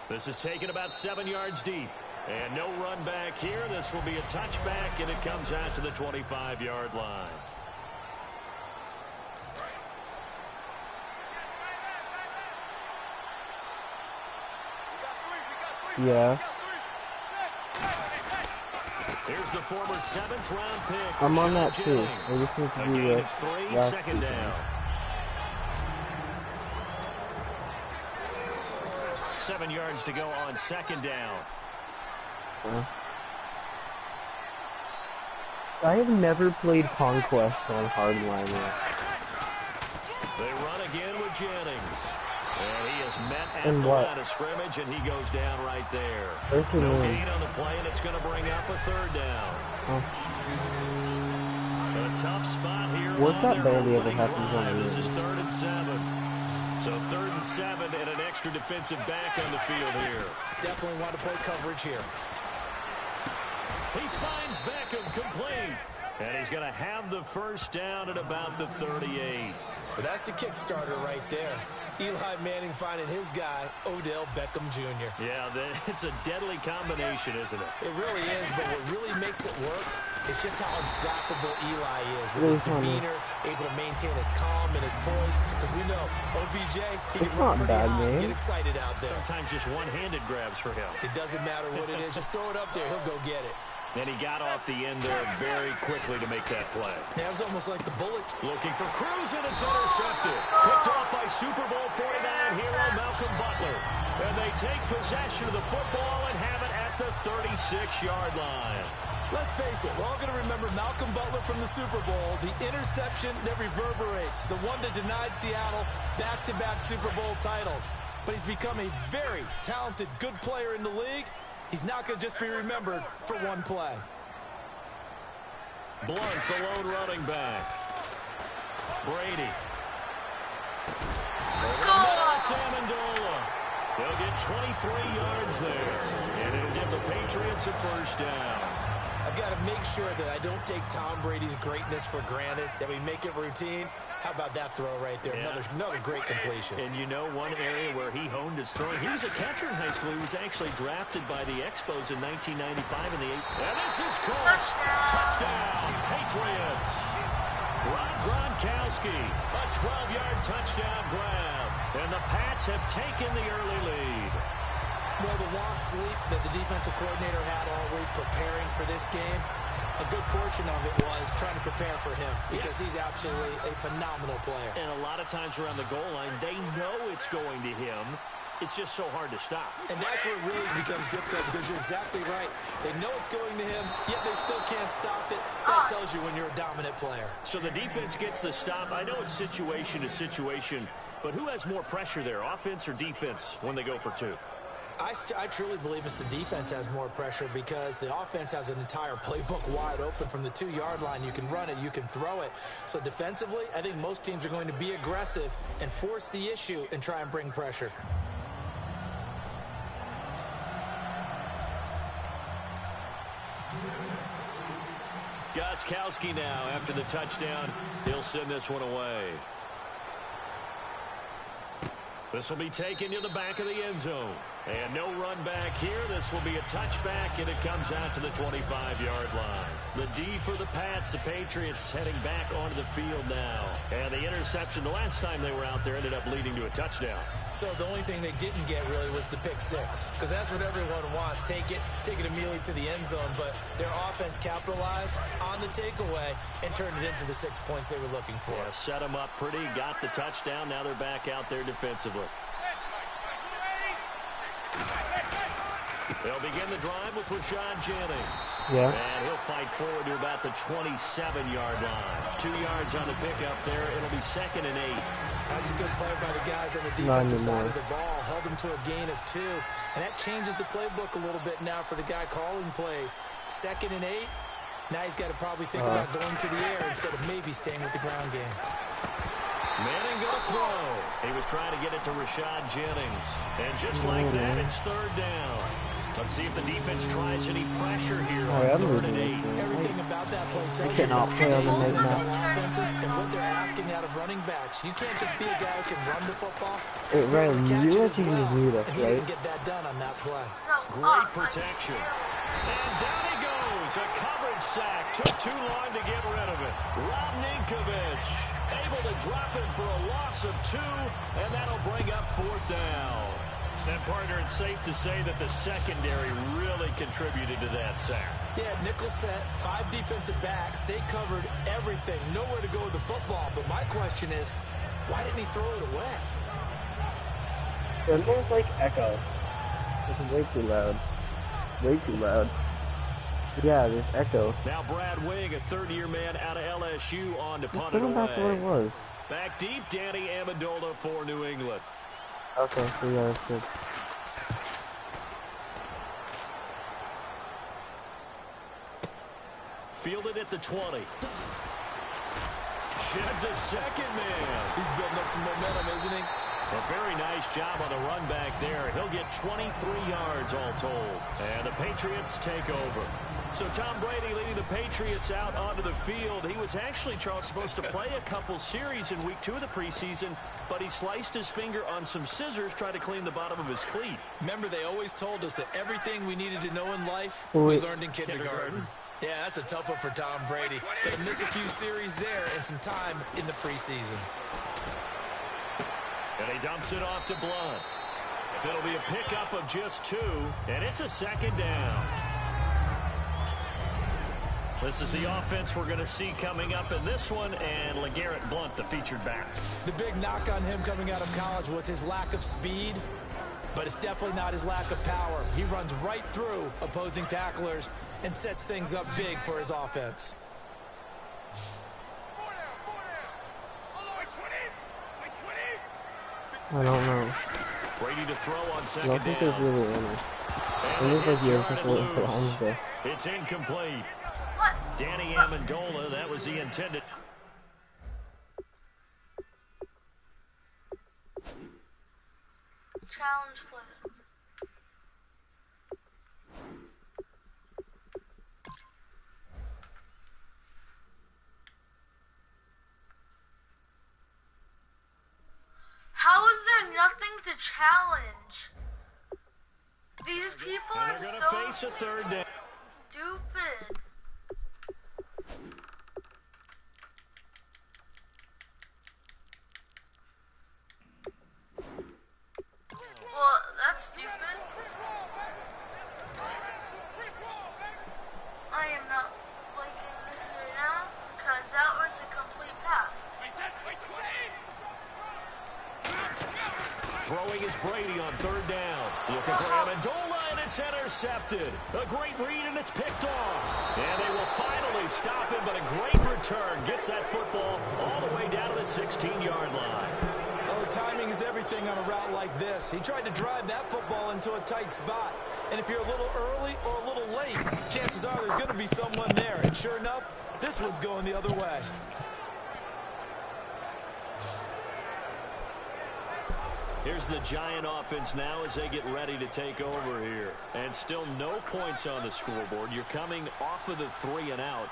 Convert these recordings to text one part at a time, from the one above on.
This is taken about 7 yards deep. And no run back here. This will be a touchback, and it comes out to the 25-yard line. Yeah. Here's the former 7th-round pick. I'm on that too. I just need to do Gain the of 3, last second down. 7 yards to go on second down. I have never played Conquest on hardline yet. They run again with Jennings. And he is met at And the what? line of scrimmage, and he goes down right there. There's the No moon. gain on the play, and it's going to bring up a 3rd down. Oh. A tough spot here. What's on that their barely ever opening happens on drive. the This is moon? 3rd and 7. So 3rd and 7 and an extra defensive back on the field here. Definitely want to play coverage here. He finds Beckham complete. And he's going to have the 1st down at about the 38. But that's the kickstarter right there. Eli Manning finding his guy, Odell Beckham Jr. Yeah, it's a deadly combination, isn't it? It really is, but what really makes it work is just how unflappable Eli is with his demeanor, able to maintain his calm and his poise. Because we know OBJ, he can run pretty high and get excited out there. Sometimes just one-handed grabs for him. It doesn't matter what it is. Just throw it up there. He'll go get it. And he got off the end there very quickly to make that play. Yeah, it was almost like the bullet. Looking for Cruz, and it's intercepted. Picked off by Super Bowl 49 hero Malcolm Butler. And they take possession of the football and have it at the 36-yard line. Let's face it, we're all going to remember Malcolm Butler from the Super Bowl, the interception that reverberates, the one that denied Seattle back-to-back Super Bowl titles. But he's become a very talented, good player in the league. He's not going to just be remembered for one play. Blunt, the lone running back. Brady. Let's go! It's Amendola. He'll get 23 yards there. And it'll give the Patriots a 1st down. I've got to make sure that I don't take Tom Brady's greatness for granted, that we make it routine. How about that throw right there? Yeah. Another great completion. And you know one area where he honed his throwing, he was a catcher in high school. He was actually drafted by the Expos in 1995 in the 8th. And this is caught. Touchdown, Patriots. Rob Gronkowski, a 12-yard touchdown grab. And the Pats have taken the early lead. Well, the lost sleep that the defensive coordinator had all week preparing for this game, a good portion of it was trying to prepare for him because he's absolutely a phenomenal player. And a lot of times around the goal line, they know it's going to him. It's just so hard to stop. And that's where it really becomes difficult because you're exactly right. They know it's going to him, yet they still can't stop it. That tells you when you're a dominant player. So the defense gets the stop. I know it's situation to situation, but who has more pressure there, offense or defense, when they go for 2? I truly believe it's the defense has more pressure because the offense has an entire playbook wide open from the 2-yard line. You can run it, you can throw it. So defensively, I think most teams are going to be aggressive and force the issue and try and bring pressure. Gostkowski now after the touchdown. He'll send this one away. This will be taken to the back of the end zone. And no run back here. This will be a touchback, and it comes out to the 25-yard line. The D for the Pats. The Patriots heading back onto the field now. And the interception the last time they were out there ended up leading to a touchdown. So the only thing they didn't get really was the pick 6, because that's what everyone wants. Take it immediately to the end zone. But their offense capitalized on the takeaway and turned it into the 6 points they were looking for. Yeah, set them up pretty, got the touchdown. Now they're back out there defensively. They'll begin the drive with Rashad Jennings. Yeah. And he'll fight forward to about the 27-yard line. 2 yards on the pickup there. It'll be 2nd and 8. That's a good play by the guys on the defensive side of the ball. Held them to a gain of 2. And that changes the playbook a little bit now for the guy calling plays. 2nd and 8. Now he's got to probably think about going to the air instead of maybe staying with the ground game. Manning going to throw. He was trying to get it to Rashad Jennings. And just like that, it's 3rd down. Let's see if the defense tries any pressure here Alright, on I'm 3rd and losing 8. this. Everything about that play I tells you cannot play on the net now. offenses and what they're asking out of running backs. You can't just be a guy who can run the football. Hey, Ryan, Catch you it realize as you can just well, mute us, and he right? didn't get that done on that play. Great protection. And down he goes. A coverage sack. Took too long to get rid of it. Rob Ninkovich able to drop it for a loss of 2, and that'll bring up 4th down. And, partner, it's safe to say that the secondary really contributed to that sack. Yeah, nickel set, 5 defensive backs. They covered everything. Nowhere to go with the football. But my question is, why didn't he throw it away? There's like echo. It's way too loud. Way too loud. Yeah, there's echo. Now Brad Wing, a third-year man out of LSU, on to Just punt put it him back to what it away. was. Back deep, Danny Amendola for New England. Okay, so yeah, that's good. Fielded at the 20. Sheds a second man. He's building up some momentum, isn't he? A very nice job on the run back there. He'll get 23 yards all told. And the Patriots take over. So Tom Brady leading the Patriots out onto the field. He was actually, Charles, supposed to play a couple series in week 2 of the preseason, but he sliced his finger on some scissors trying to clean the bottom of his cleat. Remember, they always told us that everything we needed to know in life, Wait. we learned in kindergarten. Yeah, that's a tough one for Tom Brady. Gonna miss a few series there and some time in the preseason. And he dumps it off to Blunt. It'll be a pickup of just 2, and it's a 2nd down. This is the offense we're going to see coming up in this one, and LeGarrette Blunt, the featured back. The big knock on him coming out of college was his lack of speed, but it's definitely not his lack of power. He runs right through opposing tacklers and sets things up big for his offense. I don't know. Brady to throw on I 2nd don't think there's down. really any. And It looks like you have turn to it put it loose. on there. It's incomplete. Danny Amendola, that was the intended. Challenge plays. How is there nothing to challenge? These people And are they're going so to face a 3rd down. stupid. Well, that's stupid. I am not liking this right now because that was a complete pass. Throwing is Brady on 3rd down. Looking for Amendola, and it's intercepted. A great read, and it's picked off. And they will finally stop him, but a great return gets that football all the way down to the 16-yard line. Oh, timing is everything on a route like this. He tried to drive that football into a tight spot. And if you're a little early or a little late, chances are there's going to be someone there. And sure enough, this one's going the other way. Here's the Giant offense now as they get ready to take over here. And still no points on the scoreboard. You're coming off of the 3 and out.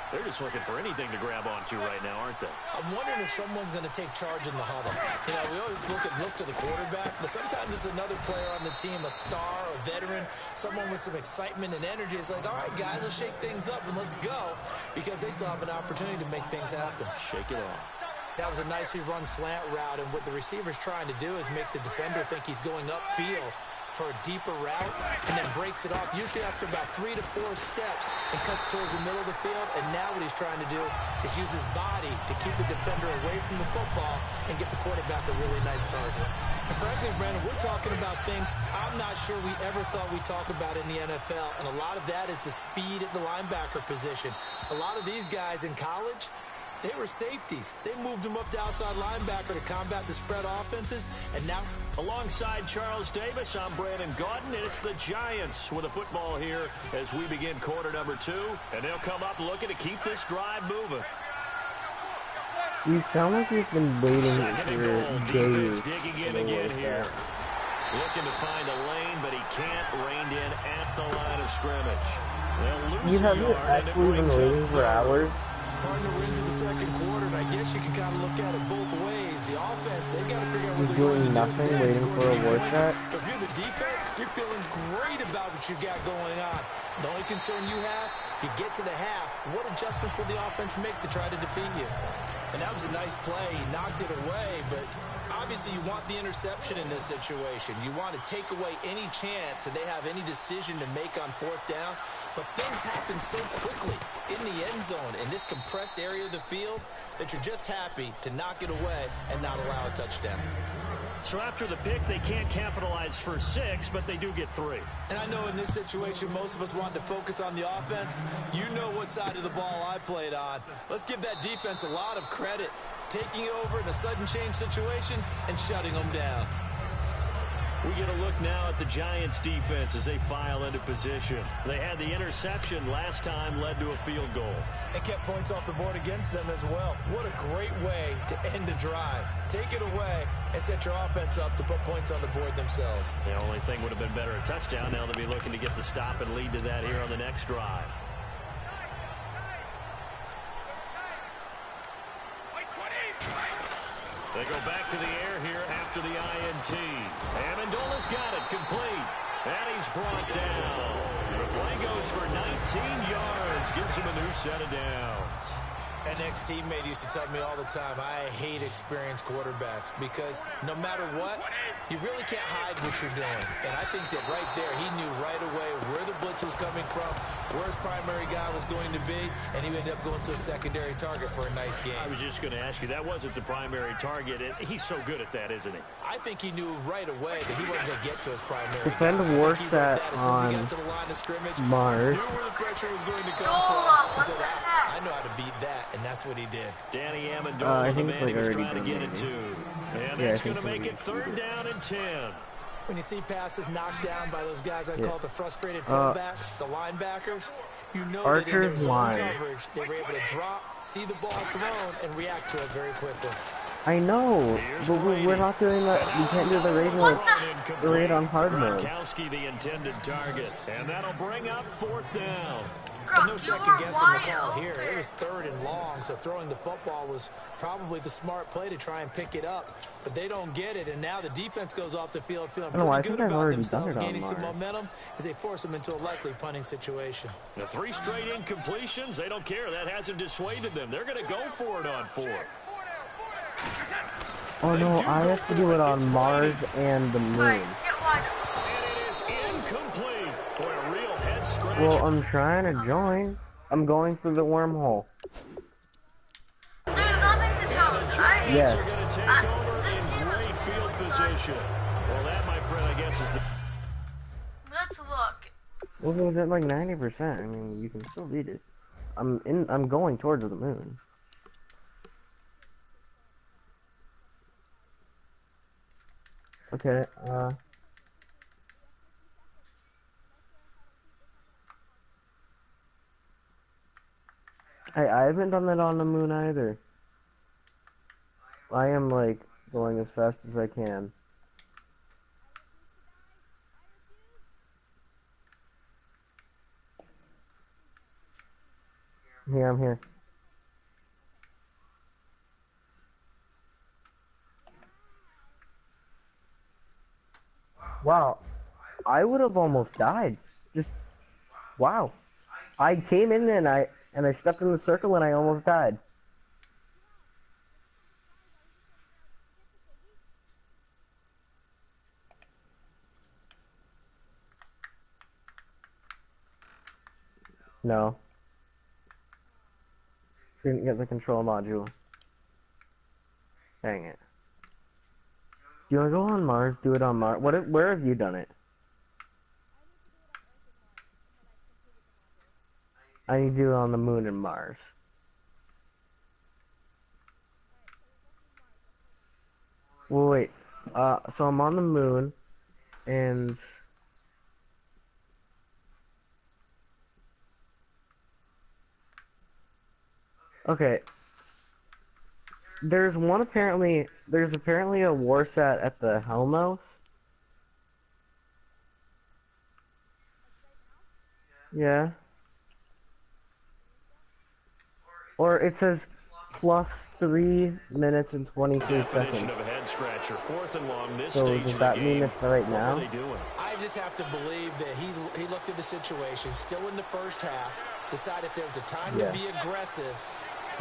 They're just looking for anything to grab onto right now, aren't they? I'm wondering if someone's going to take charge in the huddle. You know, we always look to the quarterback, but sometimes it's another player on the team, a star, a veteran, someone with some excitement and energy. It's like, all right, guys, let's shake things up and let's go, because they still have an opportunity to make things happen. Shake it off. That was a nicely run slant route, and what the receiver's trying to do is make the defender think he's going upfield for a deeper route, and then breaks it off, usually after about 3 to 4 steps, and cuts towards the middle of the field. And now what he's trying to do is use his body to keep the defender away from the football and get the quarterback a really nice target. And frankly, Brandon, we're talking about things I'm not sure we ever thought we'd talk about in the NFL, and a lot of that is the speed at the linebacker position. A lot of these guys in college, they were safeties. They moved them up to outside linebacker to combat the spread offenses, and now alongside Charles Davis, I'm Brandon Gaudin, and it's the Giants with a football here as we begin quarter number 2, and they'll come up looking to keep this drive moving. You sound like you've been waiting Second and for goal. days. Defense digging to in go again like here. that. Looking to find a lane, but he can't. Reined in at the line of scrimmage. They'll lose You a haven't yard, and it actually been brings up waiting for hours. Partner into the second quarter, and I guess you can kind of look at it both ways. The offense, they've got to figure out what You're they're going doing to do. nothing, Instead, waiting score for a 3 war points. set. But if you're the defense, you're feeling great about what you got going on. The only concern you have, if you get to the half, what adjustments will the offense make to try to defeat you? And that was a nice play. He knocked it away, but obviously you want the interception in this situation. You want to take away any chance that they have any decision to make on 4th down. But things happen so quickly in the end zone in this compressed area of the field that you're just happy to knock it away and not allow a touchdown. So after the pick, they can't capitalize for 6, but they do get 3. And I know in this situation, most of us wanted to focus on the offense. You know what side of the ball I played on. Let's give that defense a lot of credit, taking it over in a sudden change situation and shutting them down. We get a look now at the Giants' defense as they file into position. They had the interception last time, led to a field goal. And kept points off the board against them as well. What a great way to end a drive. Take it away and set your offense up to put points on the board themselves. The only thing would have been better a touchdown. Now they'll be looking to get the stop and lead to that here on the next drive. They go back to the air here after the INT. Amendola's got it complete. And he's brought down. The play goes for 19 yards. Gives him a new set of downs. An ex-teammate used to tell me all the time, I hate experienced quarterbacks because no matter what, you really can't hide what you're doing. And I think that right there, he knew right away where the blitz was coming from, where his primary guy was going to be, and he ended up going to a secondary target for a nice game. I was just going to ask you, that wasn't the primary target. He's so good at that, isn't he? I think he knew right away that he wasn't going to get to his primary Defend guy. Warsack on Mars. Knew where the pressure was going to come Goal, from. what the heck? I know how to beat that, and that's what he did. Danny Amendola, I the think it's man like he was already trying to done, get it maybe. to. And Yeah, that's I going to think make so. it 3rd down and 10. When you see passes knocked down by those guys I Yeah. call the frustrated fullbacks, the linebackers, you know that in Archer's their zone line. coverage, they were able to drop, see the ball thrown, and react to it very quickly. I know, but we're not doing that. We can't do the raid on hard mode. Gronkowski, the intended target. And that'll bring up 4th down. And no Gronk, you second were guessing the wide call here. It open. was 3rd and long, so throwing the football was probably the smart play to try and pick it up. But they don't get it, and now the defense goes off the field feeling No, I pretty think good I've about already themselves, done it on gaining some Mars. momentum as they force them into a likely punting situation. The 3 straight incompletions, they don't care. That hasn't dissuaded them. They're going to go for it on 4th. Oh no, I have to do it on Mars and the Alright, moon. get wide. And it is incomplete. Boy, a real head scratcher. Well, I'm trying to join. I'm going through the wormhole. There's nothing to challenge, right? Yes. Are going to take over this in game is great field really position. Well, that, my friend, I guess is the... Let's look. Well, it was at like 90%. I mean, you can still beat it. I'm going towards the moon. Okay, I haven't done that on the moon either. I am like going as fast as I can. Yeah, I'm here. Wow, I would have almost died. Just wow. I came in and I stepped in the circle and I almost died. No. Didn't get the control module. Dang it. Do you want to go on Mars? Do it on Mars. Where have you done it? I need to do it on the moon and Mars. Well, wait. So I'm on the moon, and... Okay. There's apparently a war sat at the Helmholtz. Yeah. Or it says plus 3 minutes and 23 Definition seconds. of a head scratcher. 4th and long this So stage does of the that game. mean it's right What now? were they doing? I just have to believe that he looked at the situation, still in the first half, decided if there was a time to be aggressive,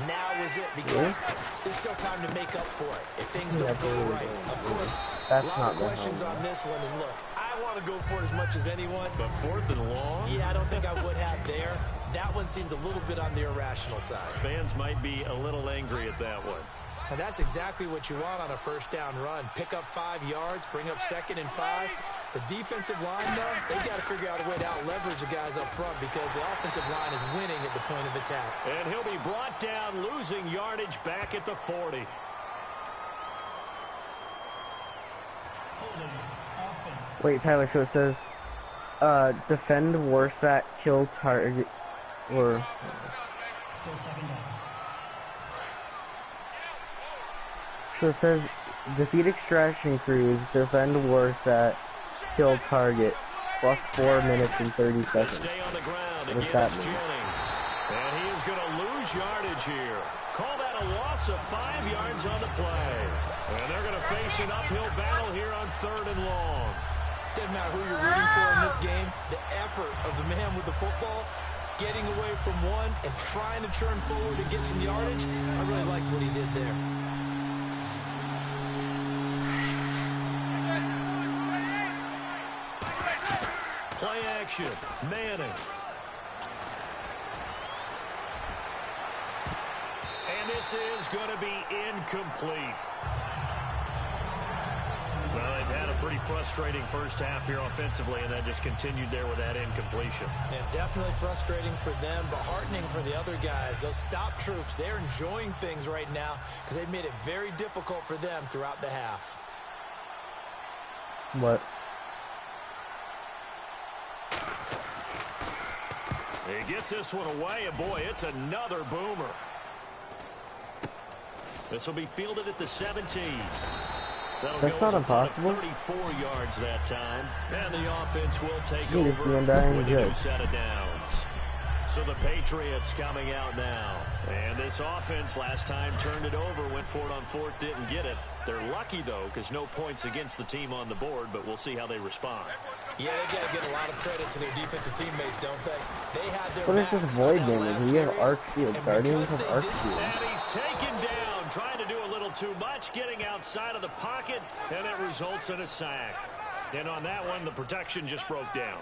now is it, because there's still time to make up for it if things don't go right. Of course, a lot of questions on this one, and look, I want to go for it as much as anyone. But 4th and long? Yeah, I don't think I would have there. That one seemed a little bit on the irrational side. Fans might be a little angry at that one. And that's exactly what you want on a first down run. Pick up 5 yards, bring up 2nd and 5. The defensive line, though, they got to figure out a way to out-leverage the guys up front because the offensive line is winning at the point of attack. And he'll be brought down, losing yardage back at the 40. Wait, Tyler, so it says, defend worse at kill target, or... Still 2nd down. So it says, defeat extraction crews, defend worse at kill target, plus 4 minutes and 30 seconds. Stay on the ground What does that against mean? Jennings. And he is going to lose yardage here. Call that a loss of 5 yards on the play. And they're going to face an uphill battle here on 3rd and long. Doesn't matter who you're rooting for in this game, the effort of the man with the football, getting away from one and trying to turn forward and get some yardage, I really liked what he did there. Play action. Manning. And this is going to be incomplete. Well, they've had a pretty frustrating first half here offensively, and that just continued there with that incompletion. Yeah, definitely frustrating for them, but heartening for the other guys. Those stop troops, they're enjoying things right now because they've made it very difficult for them throughout the half. What? He gets this one away, and boy, it's another boomer. This will be fielded at the 17. That's not impossible. 34 yards that time. And the offense will take Dude, it's over doing darn with a good. new set of downs. So the Patriots coming out now. And this offense last time turned it over, went for it on 4th, didn't get it. They're lucky, though, because no points against the team on the board, but we'll see how they respond. Yeah, they got to give a lot of credit to their defensive teammates, don't they? They had their What is this backs void on that game? last We have series, arc shield. and Guardians because have they arc did- shield. And he's taken down, trying to do a little too much, getting outside of the pocket, and it results in a sack. And on that one, the protection just broke down.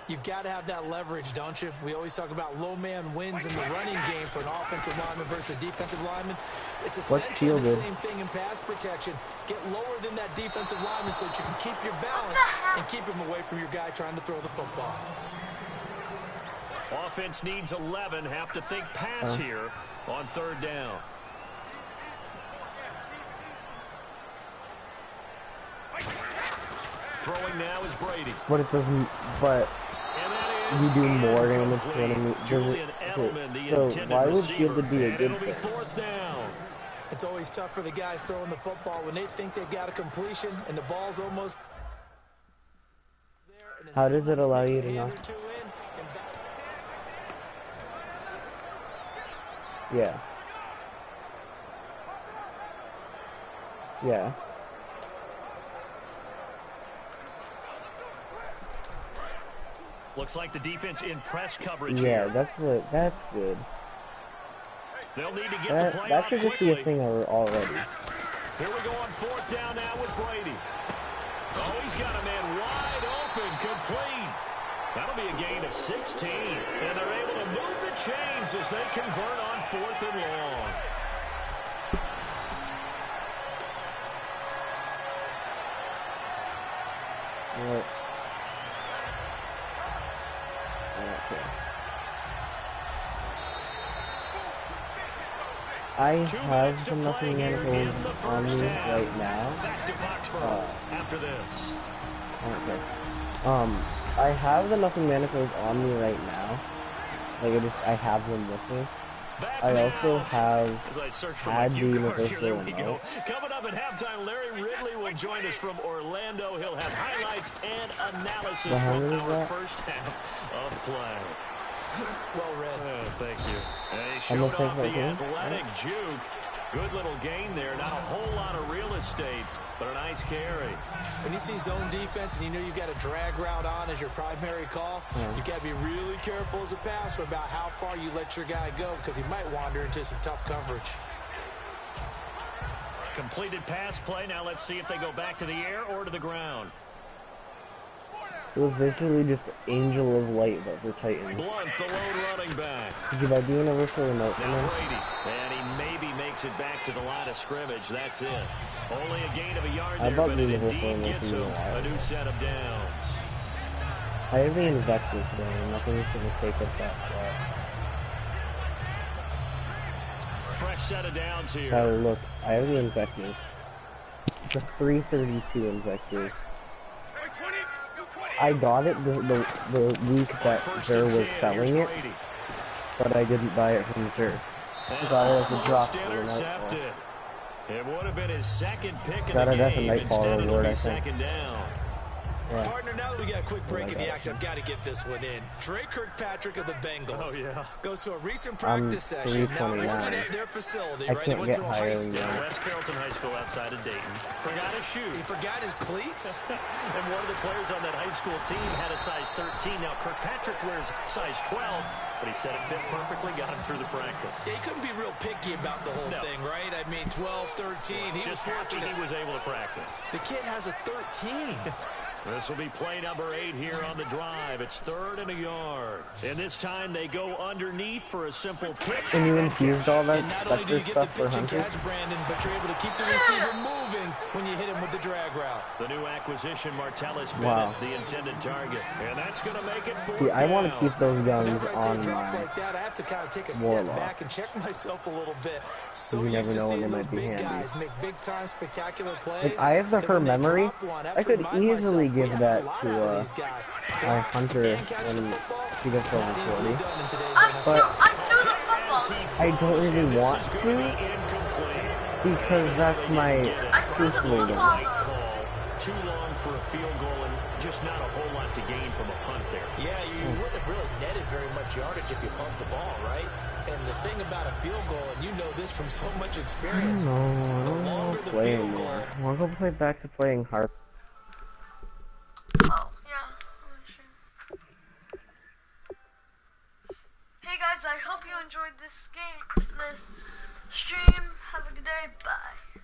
You've got to have that leverage, don't you? We always talk about low man wins in the running game for an offensive lineman versus a defensive lineman. It's essentially the shielded? same thing in pass protection. Get lower than that defensive lineman so that you can keep your balance and keep him away from your guy trying to throw the football. Offense needs 11, have to think pass here on 3rd down. Throwing now is Brady. But it doesn't, but And that is you do more damage incomplete. to enemy. Does Julian it, Edelman, the so intended why would receiver, shielded be a and good it'll be thing? 4th down. It's always tough for the guys throwing the football when they think they've got a completion and the ball's almost there. And then How does it someone allow sneaks you a to hand know? or two in and back. Yeah. Yeah. Looks like the defense in press coverage Yeah, here. that's good. They'll need to get the play That off should just be a quickly. thing already. Here we go on 4th down now with Brady. Oh, he's got a man wide open, complete. That'll be a gain of 16. And they're able to move the chains as they convert on 4th and long. Right. Okay. I 2 have minutes to some play nothing here manacles in the on first me half. right now. Back to Foxborough after this. Okay. I have the nothing manacles on me right now. Like I have them with me. Back I now, also have as I search for my had the cue card here, universal there we remote. go. Coming up at halftime, Larry Ridley will join us from Orlando. He'll have highlights and analysis What from hundred is our that? first half of play. Well read. Oh, thank you. And he I'm showed gonna take off the that too. athletic juke. Good little gain there. Not a whole lot of real estate, but a nice carry. When you see zone defense and you know you've got a drag route on as your primary call, you've got to be really careful as a passer about how far you let your guy go because he might wander into some tough coverage. Completed pass play. Now let's see if they go back to the air or to the ground. It was basically just Angel of Light, but for Titans. Blunt, the lone running back. Did you buy the universal remote? Now Brady, and he maybe makes it back to the line of scrimmage. That's it. Only a gain of a yard I there, bought but the it universal indeed remote gets for him you. a new set of downs. I have the invective today, and nothing's gonna take up that slot. Fresh set of downs here. So look, I have the invective. The 332 invective. I got it the week that Zer was selling it, but I didn't buy it from Zer. I got it as a drop for the Nightfall. It would have been his second pick in Got the it as a game. Nightfall Instead, it'll reward, be I think. second down. Yeah. Partner, now that we got a quick break in the God. action, I've got to get this one in. Trey Kirkpatrick of the Bengals goes to a recent I'm practice session. Now, it 329. wasn't at their facility, I right? He can't went get to a higher high than school. that. West Carrollton High School outside of Dayton. Forgot his shoe. He forgot his cleats? And one of the players on that high school team had a size 13. Now Kirkpatrick wears size 12, but he said it fit perfectly, got him through the practice. Yeah, he couldn't be real picky about the whole thing, right? I mean, 12, 13. He Just was happy fortunate. he was able to practice. The kid has a 13. This will be play number 8 here on the drive. It's 3rd and a yard. And this time they go underneath for a simple pitch. And you infused all that And not only do extra you get the stuff for pitch and Hunter? catch, Brandon, but you're able to keep the receiver moving when you hit him with the drag route. The new acquisition, Martellus Bennett, Wow. the intended target. And that's going to make it 4th See, I want to down. keep those guns Whenever I see a on drop my like that, I have to kind of take a step Warlock. back and check myself a little bit. So You used never to know when seeing they those might be big handy. guys make big-time spectacular plays. Like, I have the that her when they memory. drop one, I could have to remind easily myself, give we that ask a lot out of to these guys. my Hunter And catch the when football, she gets over not easily 40. done in today's But I threw the football. I don't really want to because that's my I threw the personal football game. though. Too long for a field goal and just not a whole lot to gain from a punt there. Yeah, you wouldn't have really netted very much yardage if you pumped the ball, right? And the thing about a field goal, and you know this from so much experience, I the don't longer want the to play field anymore. goal, I want to go play back to playing hard. Oh, yeah. Sure. Hey guys, I hope you enjoyed this game, this stream. Have a good day. Bye.